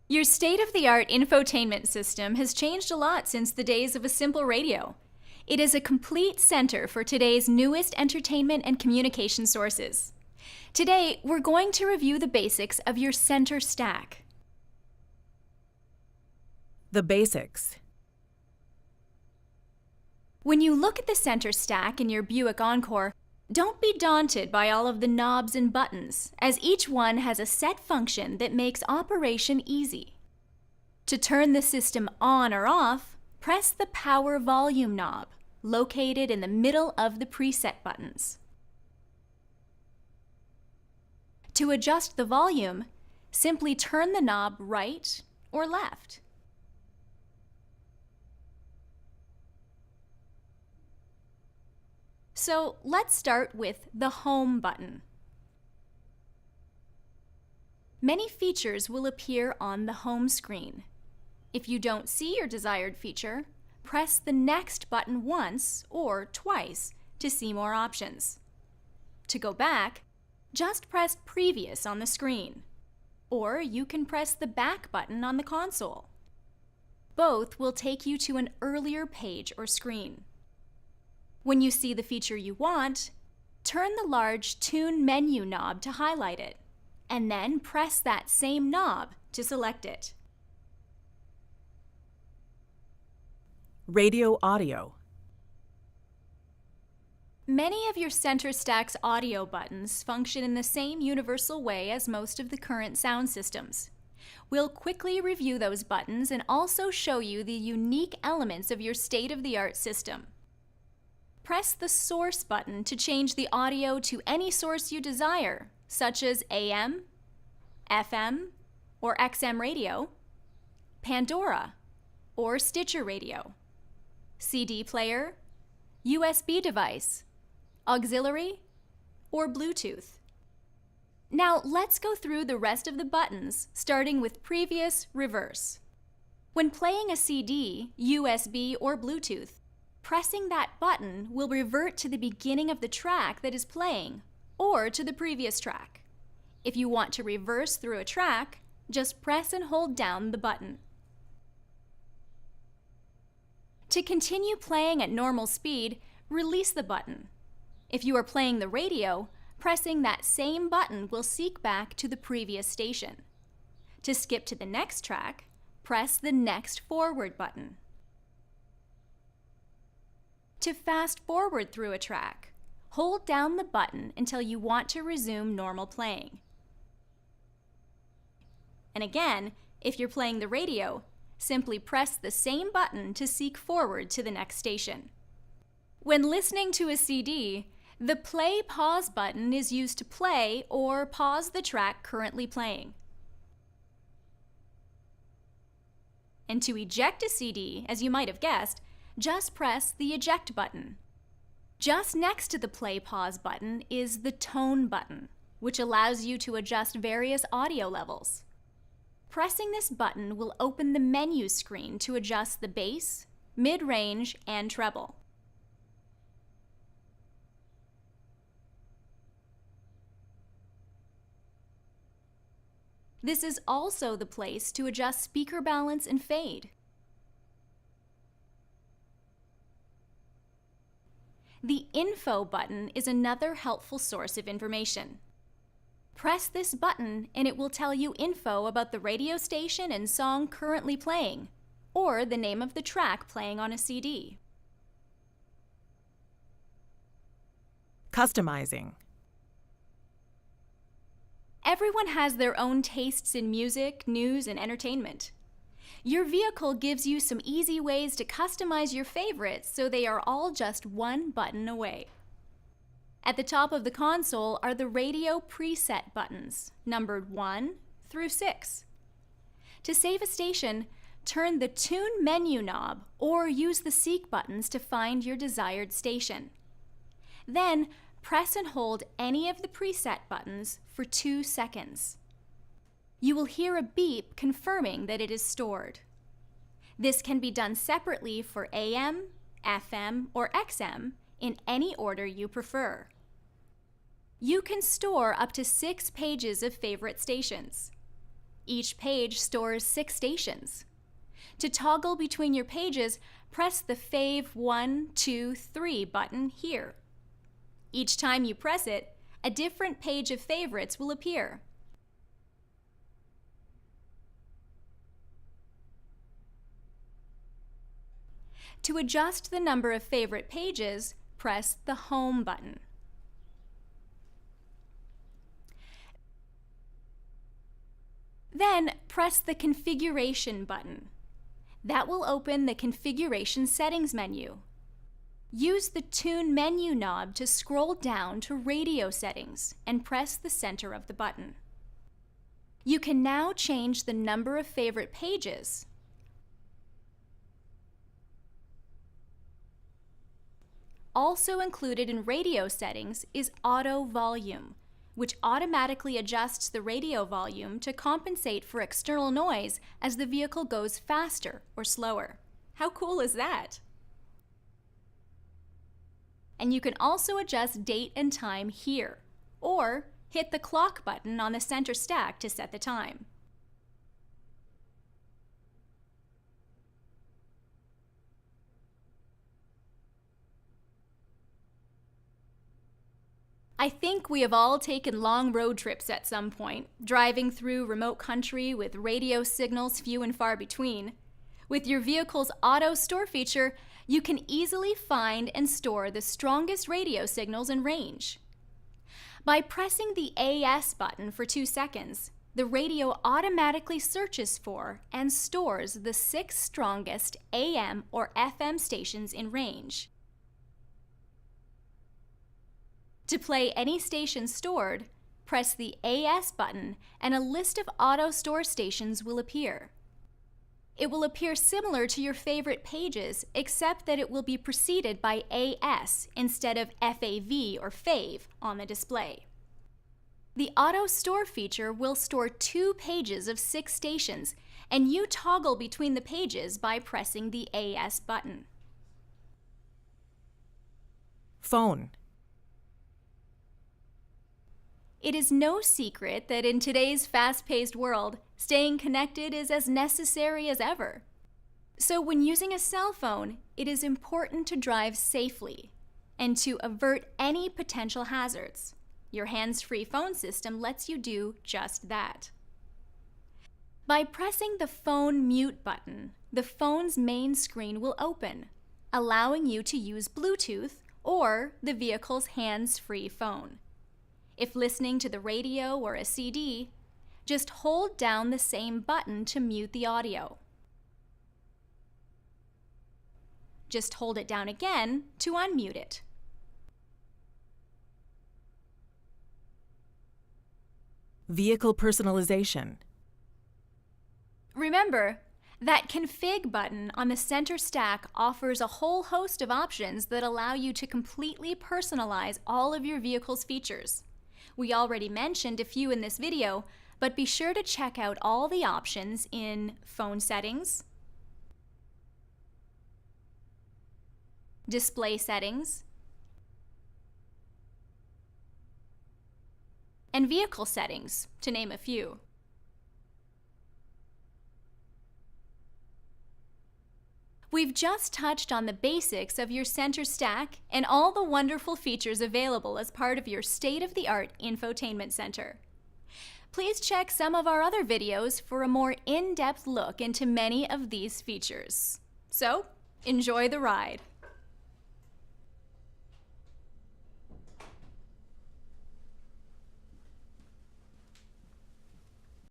Your state-of-the-art infotainment system has changed a lot since the days of a simple radio. It is a complete center for today's newest entertainment and communication sources. Today, we're going to review the basics of your center stack. The basics. When you look at the center stack in your Buick Encore, don't be daunted by all of the knobs and buttons, as each one has a set function that makes operation easy. To turn the system on or off, press the power volume knob, located in the middle of the preset buttons. To adjust the volume, simply turn the knob right or left. So let's start with the Home button. Many features will appear on the home screen. If you don't see your desired feature, press the Next button once or twice to see more options. To go back, just press Previous on the screen, or you can press the Back button on the console. Both will take you to an earlier page or screen. When you see the feature you want, turn the large Tune menu knob to highlight it, and then press that same knob to select it. Radio audio. Many of your center stack's audio buttons function in the same universal way as most of the current sound systems. We'll quickly review those buttons and also show you the unique elements of your state-of-the-art system. Press the Source button to change the audio to any source you desire, such as AM, FM, or XM radio, Pandora, or Stitcher radio, CD player, USB device, auxiliary, or Bluetooth. Now let's go through the rest of the buttons, starting with Previous, Reverse. When playing a CD, USB, or Bluetooth, pressing that button will revert to the beginning of the track that is playing, or to the previous track. If you want to reverse through a track, just press and hold down the button. To continue playing at normal speed, release the button. If you are playing the radio, pressing that same button will seek back to the previous station. To skip to the next track, press the Next Forward button. To fast forward through a track, hold down the button until you want to resume normal playing. And again, if you're playing the radio, simply press the same button to seek forward to the next station. When listening to a CD, the Play/Pause button is used to play or pause the track currently playing. And to eject a CD, as you might have guessed, just press the Eject button. Just next to the Play/Pause button is the Tone button, which allows you to adjust various audio levels. Pressing this button will open the menu screen to adjust the bass, mid-range, and treble. This is also the place to adjust speaker balance and fade. The Info button is another helpful source of information. Press this button and it will tell you info about the radio station and song currently playing, or the name of the track playing on a CD. Customizing. Everyone has their own tastes in music, news, and entertainment. Your vehicle gives you some easy ways to customize your favorites so they are all just one button away. At the top of the console are the radio preset buttons, numbered 1 through 6. To save a station, turn the Tune menu knob or use the Seek buttons to find your desired station. Then, press and hold any of the preset buttons for 2 seconds. You will hear a beep confirming that it is stored. This can be done separately for AM, FM, or XM in any order you prefer. You can store up to 6 pages of favorite stations. Each page stores 6 stations. To toggle between your pages, press the Fave 1, 2, 3 button here. Each time you press it, a different page of favorites will appear. To adjust the number of favorite pages, press the Home button. Then press the Configuration button. That will open the Configuration Settings menu. Use the Tune menu knob to scroll down to Radio Settings and press the center of the button. You can now change the number of favorite pages. Also included in Radio Settings is Auto Volume, which automatically adjusts the radio volume to compensate for external noise as the vehicle goes faster or slower. How cool is that? And you can also adjust date and time here, or hit the clock button on the center stack to set the time. I think we have all taken long road trips at some point, driving through remote country with radio signals few and far between. With your vehicle's auto store feature, you can easily find and store the strongest radio signals in range. By pressing the AS button for 2 seconds, the radio automatically searches for and stores the 6 strongest AM or FM stations in range. To play any station stored, press the AS button and a list of auto store stations will appear. It will appear similar to your favorite pages, except that it will be preceded by AS instead of FAV or FAVE on the display. The Auto Store feature will store 2 pages of 6 stations, and you toggle between the pages by pressing the AS button. Phone. It is no secret that in today's fast-paced world, staying connected is as necessary as ever. So when using a cell phone, it is important to drive safely and to avert any potential hazards. Your hands-free phone system lets you do just that. By pressing the Phone Mute button, the phone's main screen will open, allowing you to use Bluetooth or the vehicle's hands-free phone. If listening to the radio or a CD, just hold down the same button to mute the audio. Just hold it down again to unmute it. Vehicle personalization. Remember, that Config button on the center stack offers a whole host of options that allow you to completely personalize all of your vehicle's features. We already mentioned a few in this video, but be sure to check out all the options in Phone Settings, Display Settings, and Vehicle Settings, to name a few. We've just touched on the basics of your center stack and all the wonderful features available as part of your state-of-the-art infotainment center. Please check some of our other videos for a more in-depth look into many of these features. So, enjoy the ride.